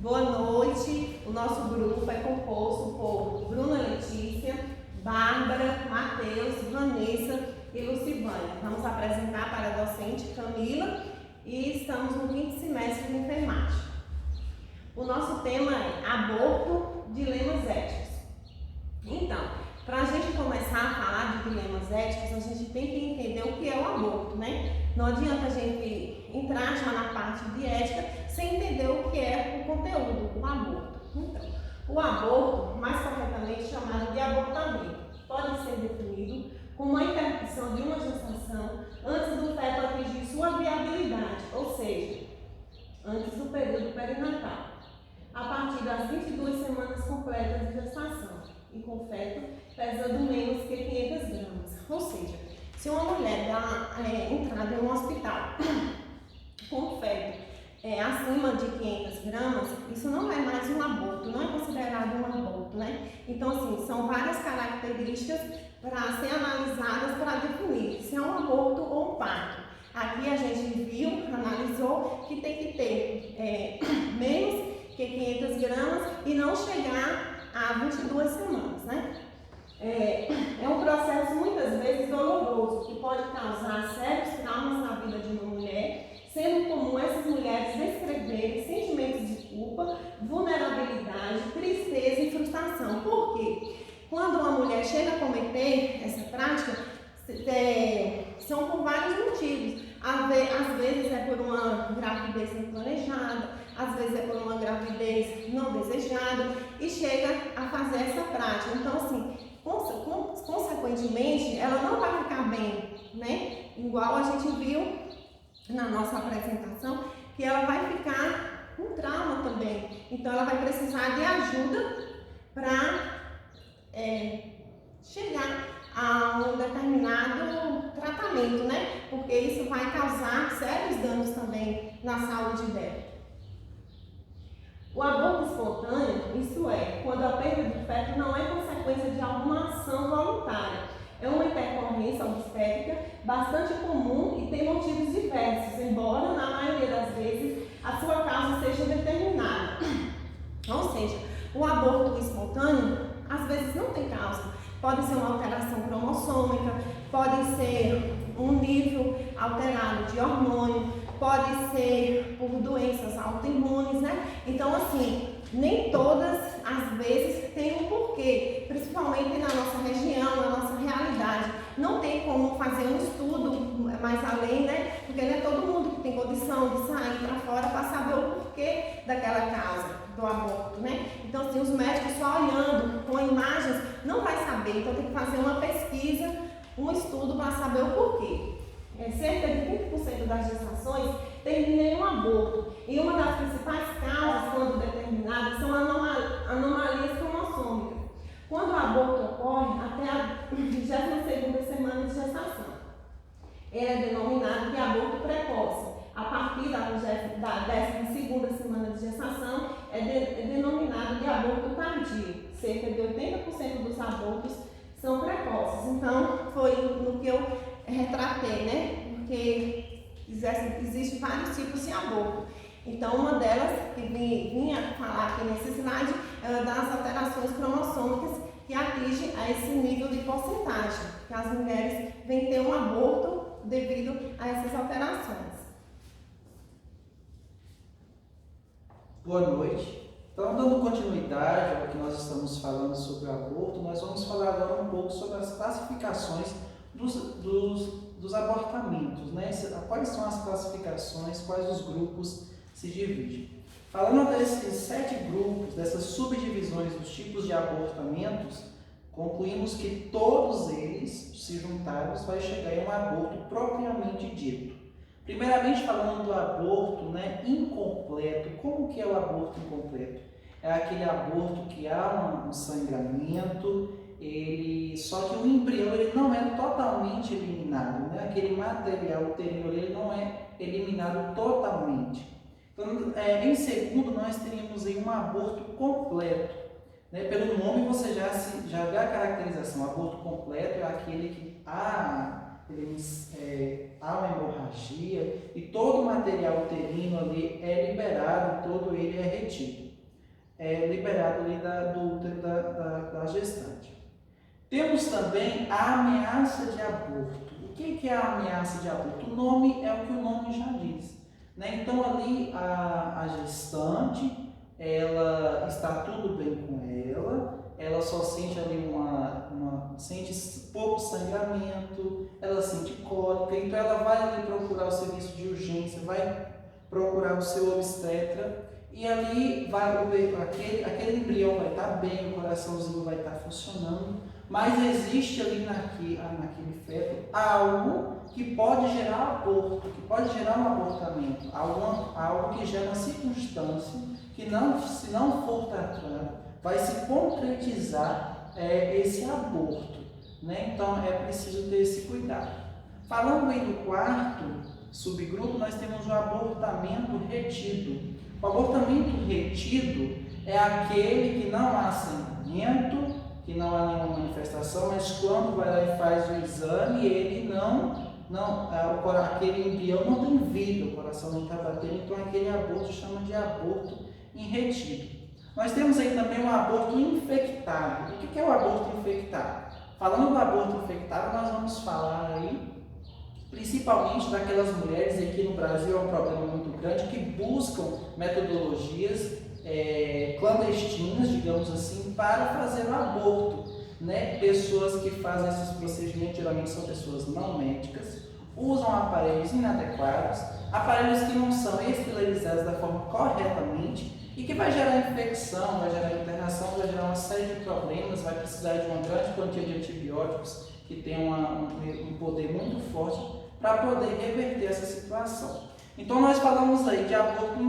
Boa noite. O nosso grupo é composto por Bruna Letícia, Bárbara, Matheus, Vanessa e Lucivânia. Vamos apresentar para a docente Camila e estamos no quinto semestre de enfermagem. O nosso tema é aborto, dilemas éticos. Então, para a gente começar a falar de dilemas éticos, a gente tem que entender o que é o aborto, né? Não adianta a gente entrar já na parte de ética sem entender o que é o conteúdo, o aborto. Então, o aborto, mais corretamente chamado de abortamento, pode ser definido como a interrupção de uma gestação antes do feto atingir sua viabilidade, ou seja, antes do período perinatal, a partir das 22 semanas completas de gestação e com feto pesando menos que 500 gramas. Ou seja, se uma mulher dá entrada em um hospital com feto acima de 500 gramas, isso não é mais um aborto, não é considerado um aborto, né? Então, assim, são várias características para ser analisadas para definir se é um aborto ou um parto. Aqui a gente viu, analisou que tem que ter menos que 500 gramas e não chegar a 22 semanas, né? É um processo muitas vezes doloroso, que pode causar sérios traumas na vida de uma mulher, sendo comum essas mulheres descreverem sentimentos de culpa, vulnerabilidade, tristeza e frustração. Por quê? Quando uma mulher chega a cometer essa prática, são por vários motivos. Às vezes é por uma gravidez não planejada, às vezes é por uma gravidez não desejada e chega a fazer essa prática. Então, assim, consequentemente, ela não vai ficar bem, né? Igual a gente viu na nossa apresentação, que ela vai ficar com trauma também. Então, ela vai precisar de ajuda para chegar a um determinado tratamento, né? Porque isso vai causar sérios danos também na saúde dela. O aborto espontâneo, isso é, quando a perda do feto não é consequência de alguma ação voluntária. É uma intercorrência obstétrica bastante comum e tem motivos diversos, embora na maioria das vezes a sua causa seja determinada. Ou seja, o aborto espontâneo às vezes não tem causa. Pode ser uma alteração cromossômica, pode ser um nível alterado de hormônio, pode ser por doenças autoimunes, né? Então, assim, nem todas as vezes tem um porquê, principalmente na nossa região, na nossa realidade. Não tem como fazer um estudo mais além, né? Porque não é todo mundo que tem condição de sair para fora para saber o porquê daquela causa do aborto, né? Então, assim, os médicos só olhando com imagens não vai saber. Então, tem que fazer uma pesquisa, um estudo para saber o porquê. Cerca de 30% das gestações terminam em um aborto. E uma das principais causas, quando determinadas, são anomalias cromossômicas. Quando o aborto ocorre até a 22ª semana de gestação, ele é denominado de aborto precoce. A partir da 12ª semana de gestação, é denominado de aborto tardio. Cerca de 80% dos abortos são precoces. Então, foi no que eu retratei, né? Porque existem vários tipos de aborto. Então, uma delas, que vinha falar aqui nesse slide, é das alterações cromossômicas que atingem a esse nível de porcentagem, que as mulheres vêm ter um aborto devido a essas alterações. Boa noite. Então, dando continuidade ao que nós estamos falando sobre o aborto, nós vamos falar agora um pouco sobre as classificações dos abortamentos, né? Quais são as classificações, quais os grupos se dividem. Falando desses 7 grupos, dessas subdivisões dos tipos de abortamentos, concluímos que todos eles, se juntados, vai chegar em um aborto propriamente dito. Primeiramente, falando do aborto, né, incompleto. Como que é o aborto incompleto? É aquele aborto que há um sangramento, só que o embrião ele não é totalmente eliminado, né? Aquele material uterino ele não é eliminado totalmente. Então, em segundo, nós teríamos aí um aborto completo. Né? Pelo nome você já vê a caracterização. O aborto completo é aquele que há uma hemorragia e todo o material uterino ali é liberado, todo ele é retido. liberado ali do útero da gestante. Temos também a ameaça de aborto. O que é a ameaça de aborto? O nome é o que o nome já diz, né? Então ali a gestante, ela está tudo bem com ela só sente ali sente pouco sangramento, ela sente cólica, então ela vai ali procurar o serviço de urgência, vai procurar o seu obstetra e ali aquele embrião vai estar bem, o coraçãozinho vai estar funcionando, mas existe ali naquele feto algo que pode gerar aborto, que pode gerar um abortamento, algo que gera uma circunstância que se não for tratado, vai se concretizar esse aborto, né? Então é preciso ter esse cuidado. Falando aí do quarto subgrupo, nós temos o abortamento retido. O abortamento retido é aquele que não há sangramento, que não há nenhuma manifestação, mas quando vai lá e faz o exame, ele aquele embrião não tem vida, o coração não está batendo, então aquele aborto chama de aborto em retido. Nós temos aí também o aborto infectado. O que é o aborto infectado? Falando do aborto infectado, nós vamos falar aí principalmente daquelas mulheres, aqui no Brasil é um problema muito grande, que buscam metodologias clandestinas, digamos assim, para fazer o aborto, né? Pessoas que fazem esses procedimentos geralmente são pessoas não médicas, usam aparelhos inadequados, aparelhos que não são esterilizados da forma corretamente e que vai gerar infecção, vai gerar internação, vai gerar uma série de problemas, vai precisar de uma grande quantia de antibióticos que tem um poder muito forte para poder reverter essa situação. Então nós falamos aí de aborto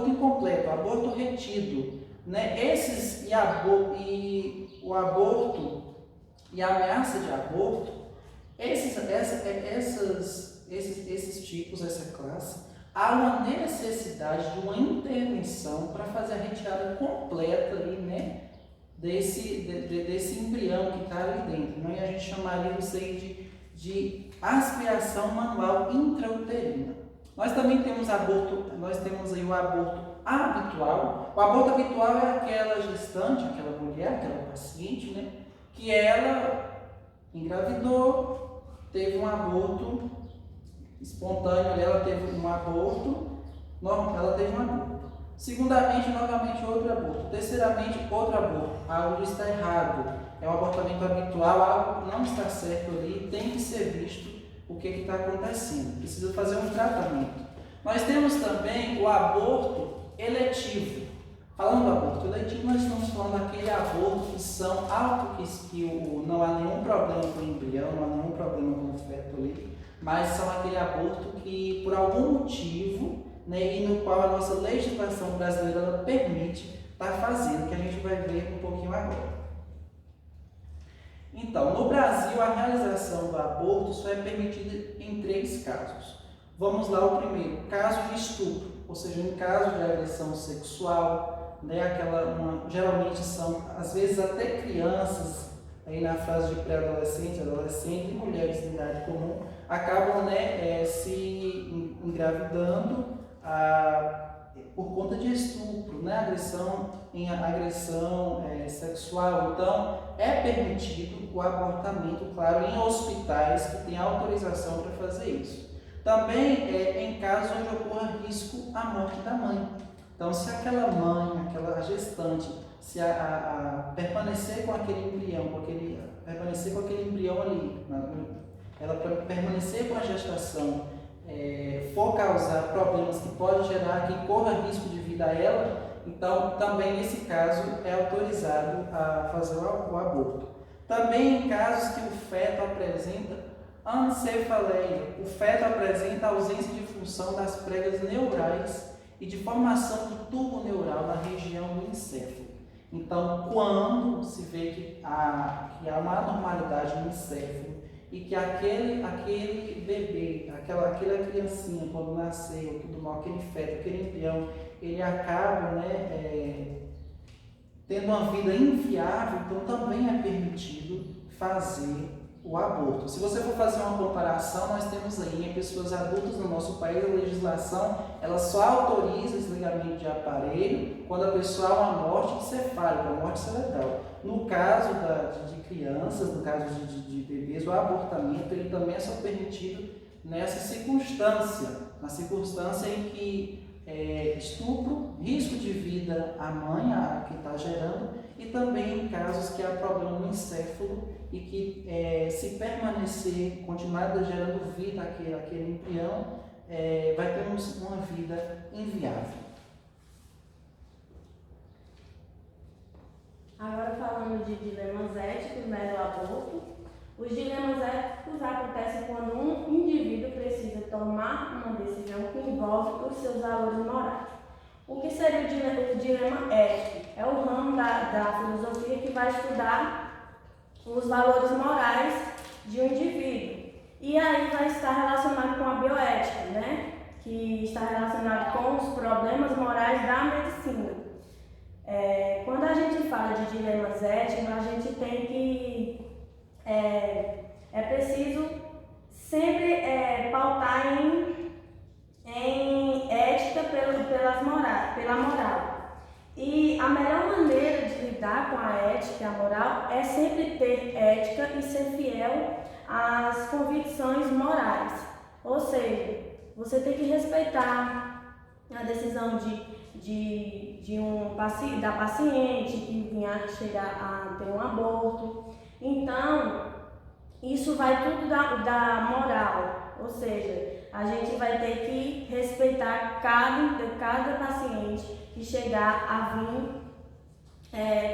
incompleto, aborto retido, né? O aborto e a ameaça de aborto, esses tipos, essa classe, há uma necessidade de uma intervenção para fazer a retirada completa ali, né, desse embrião que está ali dentro, né? E a gente chamaria isso aí de aspiração manual intrauterina. Nós também temos aí o aborto habitual. O aborto habitual é aquela gestante, aquela mulher, aquela paciente, né, que ela engravidou, teve um aborto espontâneo, ela teve um aborto. Segundamente, novamente outro aborto. Terceiramente, outro aborto. Algo está errado. É um abortamento habitual, algo não está certo ali, tem que ser visto o que está acontecendo. Precisa fazer um tratamento. Nós temos também o aborto eletivo. Falando do aborto eletivo, nós estamos falando daquele aborto que são não há nenhum problema com o embrião, não há nenhum problema com o feto ali, mas são aquele aborto que, por algum motivo, né, e no qual a nossa legislação brasileira ela permite estar fazendo, que a gente vai ver um pouquinho agora. Então, no Brasil, a realização do aborto só é permitida em 3 casos. Vamos lá, o primeiro, caso de estupro, ou seja, em caso de agressão sexual, né, geralmente são, às vezes, até crianças, aí na fase de pré-adolescente, adolescente e mulheres de idade comum, acabam, né, se engravidando por conta de estupro, né, agressão sexual. Então, é permitido o abortamento, claro, em hospitais que têm autorização para fazer isso. Também em casos onde ocorra risco à morte da mãe. Então, se aquela mãe, aquela gestante, se permanecer com aquele embrião ali, ela permanecer com a gestação, for causar problemas que podem gerar, que corra risco de vida a ela, então também nesse caso é autorizado a fazer o aborto. Também em casos que o feto apresenta ancefaleia, o feto apresenta ausência de função das pregas neurais e de formação do tubo neural na região do encéfalo. Então, quando se vê que há uma anormalidade no encéfalo e que aquele bebê, aquela criancinha, quando nasceu, aquele feto, aquele embrião, ele acaba, né, tendo uma vida inviável, então também é permitido fazer o aborto. Se você for fazer uma comparação, nós temos aí em pessoas adultas no nosso país, a legislação ela só autoriza o desligamento de aparelho quando a pessoa há uma morte encefálica, uma morte cerebral. No caso de crianças, no caso de bebês, o abortamento ele também é só permitido nessa circunstância, na circunstância em que estupro, risco de vida à mãe, a que está gerando, e também em casos que há problema no encéfalo e que se permanecer, continuar gerando vida àquele embrião, vai ter uma vida inviável. Agora falando de dilemas éticos, né, do aborto, os dilemas éticos acontecem quando um indivíduo precisa tomar uma decisão que envolve os seus valores morais. O que seria o dilema ético? É o ramo da filosofia que vai estudar os valores morais de um indivíduo. E aí vai estar relacionado com a bioética, né? Que está relacionado com os problemas morais da medicina. Quando a gente fala de dilemas éticos, a gente tem que... É preciso sempre pautar em ética pela moral. E a melhor maneira de lidar com a ética e a moral é sempre ter ética e ser fiel às convicções morais. Ou seja, você tem que respeitar a decisão da paciente que vinha chegar a ter um aborto. Então, isso vai tudo da moral, ou seja, a gente vai ter que respeitar cada paciente que chegar a vir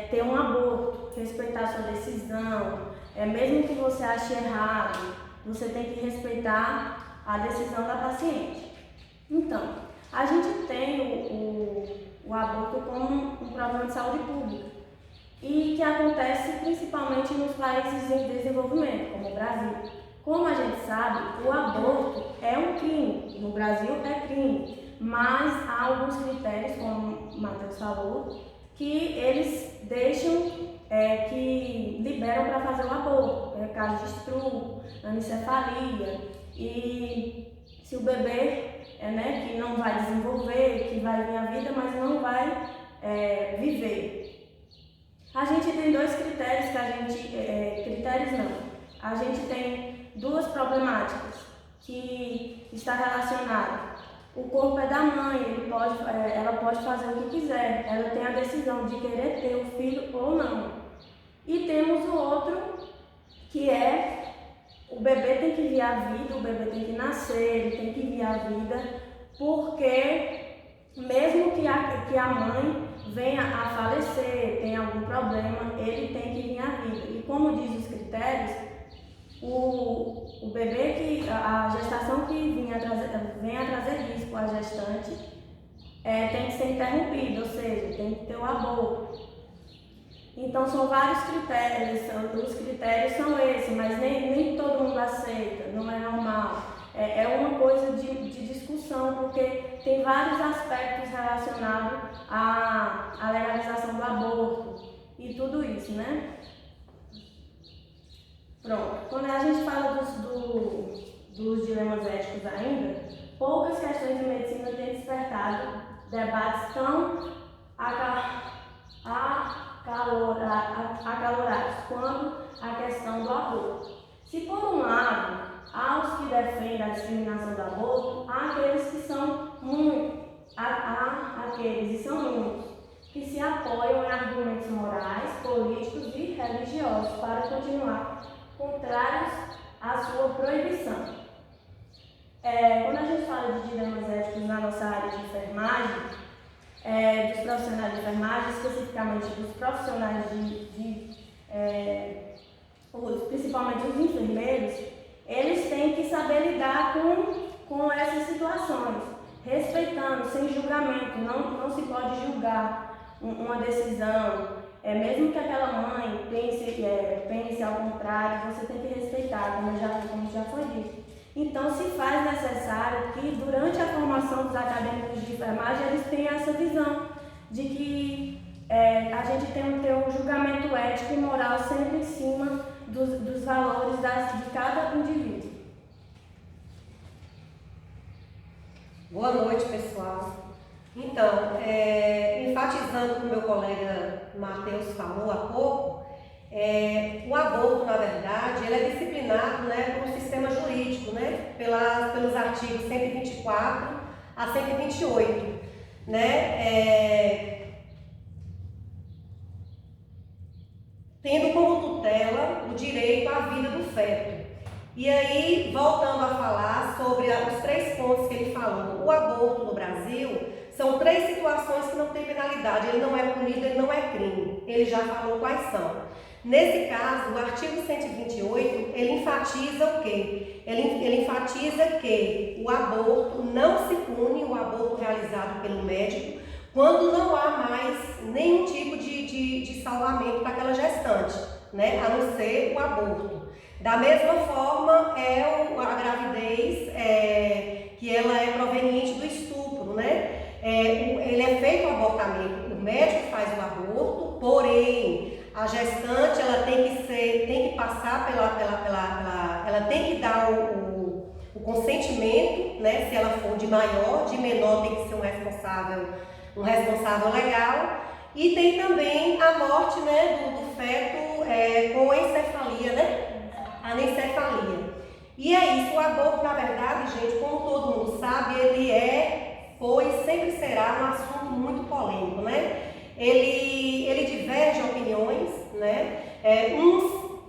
ter um aborto, respeitar sua decisão, mesmo que você ache errado, você tem que respeitar a decisão da paciente. Então, a gente tem o aborto como um problema de saúde pública e que acontece principalmente nos países em desenvolvimento, como o Brasil. Como a gente sabe, o aborto é um crime, no Brasil é crime, mas há alguns critérios, como o Matheus falou, que eles deixam, que liberam para fazer o aborto, caso de estupro, anencefalia, e se o bebê que não vai desenvolver, que vai vir à vida, mas não vai viver. A gente tem dois critérios a gente tem duas problemáticas que está relacionada. O corpo é da mãe, ela pode fazer o que quiser, ela tem a decisão de querer ter o filho ou não. E temos o outro, que o bebê tem que vir à vida, o bebê tem que nascer, ele tem que vir à vida, porque mesmo que a mãe venha a falecer, tenha algum problema, ele tem que vir à vida. E como diz os critérios, o bebê a gestação que venha a trazer risco à gestante tem que ser interrompida, ou seja, tem que ter o aborto. Então são vários critérios, os critérios são esses, mas nem todo mundo aceita, não é normal. É uma coisa de discussão, porque tem vários aspectos relacionados à legalização do aborto e tudo isso, né? Pronto. Quando a gente fala dos dilemas éticos ainda, poucas questões de medicina têm despertado debates tão acalorados quanto a questão do aborto. Se por um lado, há os que defendem a discriminação do aborto, há aqueles que são muitos, que se apoiam em argumentos morais, políticos e religiosos para continuar contrários à sua proibição. Quando a gente fala de dilemas éticos na nossa área de enfermagem, dos profissionais de enfermagem, especificamente dos profissionais principalmente os enfermeiros, eles têm que saber lidar com essas situações, respeitando, sem julgamento. Não se pode julgar uma decisão, mesmo que aquela mãe pense ao contrário, você tem que respeitar, como já foi dito. Então, se faz necessário que, durante a formação dos acadêmicos de enfermagem, eles tenham essa visão de que a gente tem que ter um julgamento ético e moral sempre em cima dos valores de cada indivíduo. Boa noite, pessoal. Então, enfatizando o que o meu colega Matheus falou há pouco, o aborto, na verdade, ele é disciplinado, né, pelo sistema jurídico, né, pelos artigos 124 a 128, né, tendo como tutela o direito à vida do feto. E aí, voltando a falar sobre os 3 pontos que ele falou, o aborto no Brasil são 3 situações que não tem penalidade, ele não é punido, ele não é crime, ele já falou quais são. Nesse caso, o artigo 128, ele enfatiza o quê? Ele enfatiza que o aborto não se pune, o aborto realizado pelo médico, quando não há mais nenhum tipo de salvamento para aquela gestante, né? A não ser o aborto. Da mesma forma, a gravidez, que ela é proveniente do estupro, né? Ele é feito o abortamento, o médico faz o aborto, porém, a gestante, ela tem que passar ela tem que dar o consentimento, né? Se ela for de maior, de menor tem que ser um responsável legal. E tem também a morte, né, do feto com encefalia, né? Anencefalia. E é isso, o aborto, na verdade, gente, como todo mundo sabe, foi e sempre será um assunto muito polêmico, né? Ele diverge opiniões, né?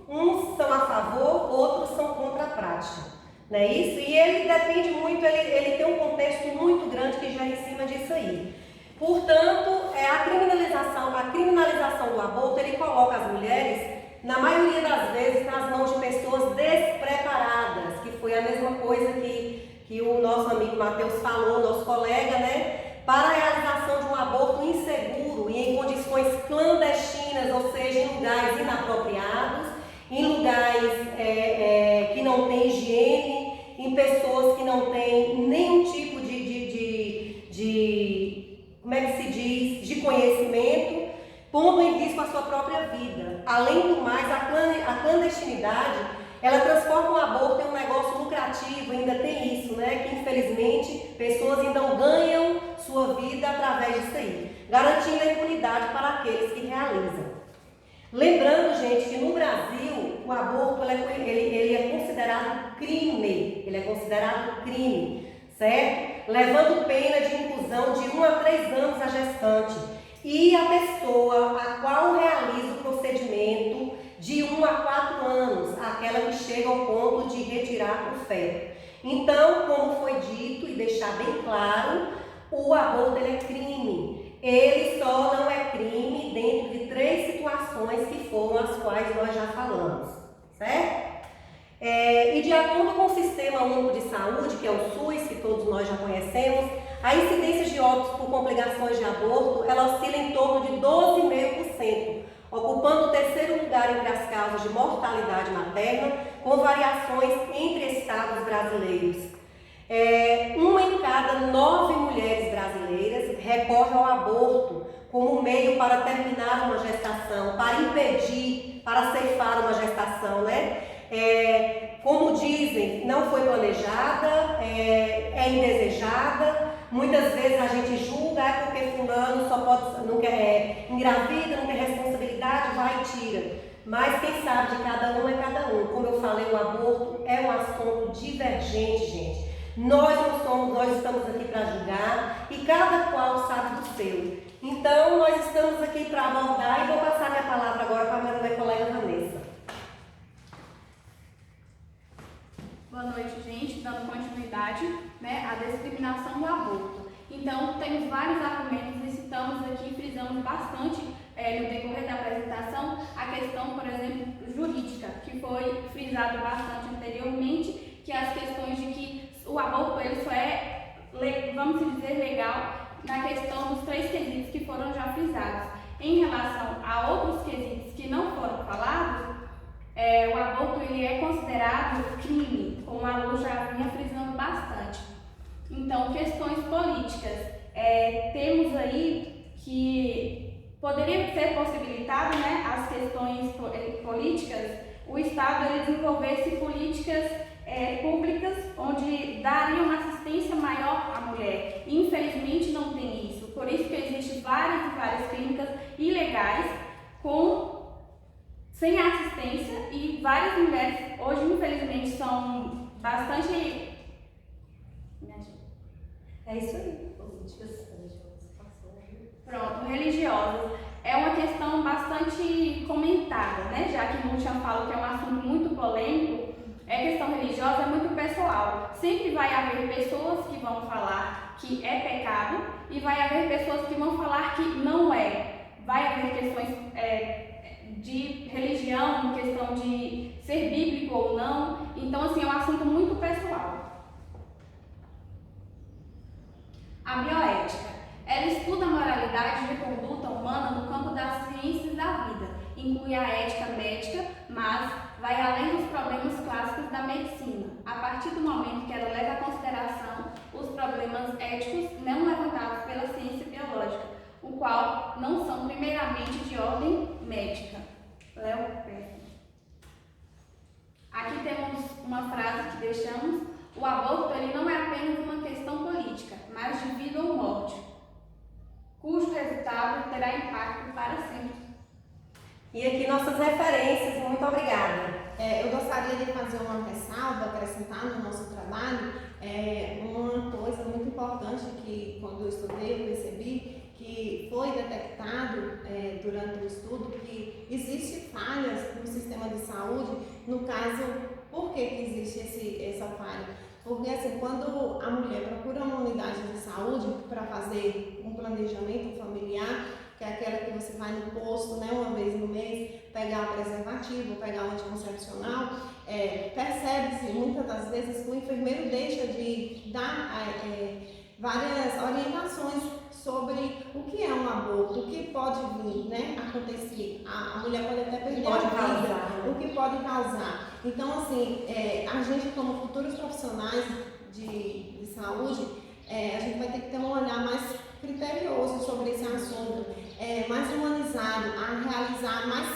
Uns são a favor, outros são contra a prática, não é isso? E ele depende muito, ele tem um contexto muito grande que gira em cima disso aí. Portanto, a criminalização do aborto, ele coloca as mulheres, na maioria das vezes, nas mãos de pessoas despreparadas, que foi a mesma coisa que o nosso amigo Matheus falou, nosso colega, né? Para a realização de um aborto inseguro e em condições clandestinas, ou seja, em lugares inapropriados, em lugares que não tem higiene, em pessoas que não têm nenhum tipo como é que se diz, de conhecimento, pondo em risco a sua própria vida. Além do mais, a clandestinidade, ela transforma o aborto em um negócio lucrativo, ainda tem isso, né? Que infelizmente pessoas ainda ganham sua vida através disso aí, garantindo a impunidade para aqueles que realizam. Lembrando, gente, que no Brasil o aborto ele é considerado crime, certo? Levando pena de reclusão de 1 a 3 anos a gestante e a pessoa a qual realiza o procedimento de 1 a 4 anos, aquela que chega ao ponto de retirar o feto. Então, como foi dito e deixar bem claro, o aborto ele é crime. Ele só não é crime dentro de 3 situações que foram as quais nós já falamos, certo? E de acordo com o Sistema Único de Saúde, que é o SUS, que todos nós já conhecemos, a incidência de óbitos por complicações de aborto, ela oscila em torno de 12,5%, ocupando o 3º lugar entre as causas de mortalidade materna, com variações entre estados brasileiros. 1 em cada 9 mulheres brasileiras recorre ao aborto como meio para terminar uma gestação, para impedir, para ceifar uma gestação, né? Como dizem, não foi planejada, é indesejada. Muitas vezes a gente julga porque fulano não quer, engravida, não tem responsabilidade, vai e tira. Mas quem sabe de cada um é cada um. Como eu falei, o aborto é um assunto divergente, gente. Nós estamos aqui para julgar e cada qual sabe do seu. Então, nós estamos aqui para abordar e vou passar minha palavra agora para a minha colega Vanessa. Boa noite, gente. Dando continuidade, né, à discriminação do aborto. Então, temos vários argumentos e citamos aqui, frisamos bastante no decorrer da apresentação, a questão, por exemplo, jurídica, que foi frisado bastante anteriormente, que as questões de que o aborto ele só é, vamos dizer, legal na questão dos 3 quesitos que foram já frisados. Em relação a outros quesitos que não foram falados, o aborto ele é considerado crime, como a Lu já vinha frisando bastante. Então, questões políticas, temos aí que poderia ser possibilitado, né, as questões políticas o Estado ele desenvolvesse políticas públicas onde dariam assistência maior à mulher. Infelizmente não tem isso, por isso que existem várias e várias clínicas ilegais sem assistência e várias mulheres hoje infelizmente são bastante... É isso aí. Políticas religiosas. Pronto, religiosas. É uma questão bastante comentada, né? Já que Lúcia fala que é um assunto muito polêmico, questão religiosa é muito pessoal. Sempre vai haver pessoas que vão falar que é pecado e vai haver pessoas que vão falar que não é. Vai haver questões de religião, questão de ser bíblico ou não. Então, assim, é um assunto muito pessoal. A bioética. Ela estuda a moralidade de conduta humana no campo das ciências da vida. Inclui a ética médica, mas vai além dos problemas clássicos da medicina, a partir do momento que ela leva em consideração os problemas éticos não levantados pela ciência biológica, o qual não são primeiramente de ordem médica. Léo, aqui temos uma frase que deixamos: o aborto ele não é apenas uma questão política, mas de vida ou morte, cujo resultado terá impacto para sempre. E aqui nossas referências, muito obrigada. Eu gostaria de fazer uma ressalva, acrescentar no nosso trabalho, uma coisa muito importante que quando eu estudei eu percebi que foi detectado durante o estudo que existem falhas no sistema de saúde. No caso, por que existe essa falha? Porque assim, quando a mulher procura uma unidade de saúde para fazer um planejamento familiar, que é aquela que você vai no posto, né, uma vez no mês, pegar o preservativo, pegar o anticoncepcional, percebe-se muitas das vezes que o enfermeiro deixa de dar várias orientações sobre o que é um aborto, o que pode vir, né, acontecer. A mulher pode até perder a vida, o que pode causar. Então, assim, a gente como futuros profissionais de saúde, a gente vai ter que ter um olhar mais criterioso sobre esse assunto, mais humanizado, a realizar mais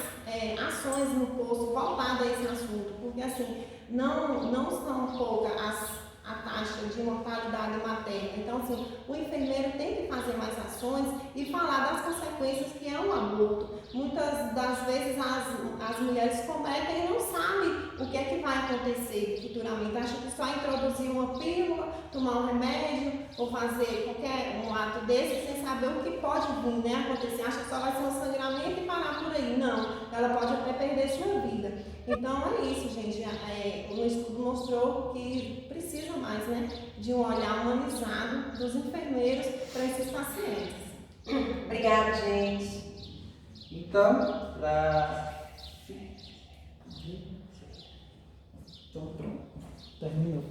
ações no posto voltadas a esse assunto, porque assim, não são poucas a taxa de mortalidade materna. Então, assim, o enfermeiro tem que fazer mais ações e falar das consequências que é um aborto. Muitas das vezes as mulheres cometem e não sabem o que é que vai acontecer futuramente. Acham que só introduzir uma pílula, tomar um remédio ou fazer qualquer um ato desse sem saber o que pode vir, né, acontecer. Acha que só vai ser um sangramento e parar por aí. Não, ela pode até perder sua vida. Então é isso, gente. O estudo mostrou que precisa mais, né, de um olhar humanizado dos enfermeiros para esses pacientes. Obrigada, gente. Então, Então, pronto. Terminou.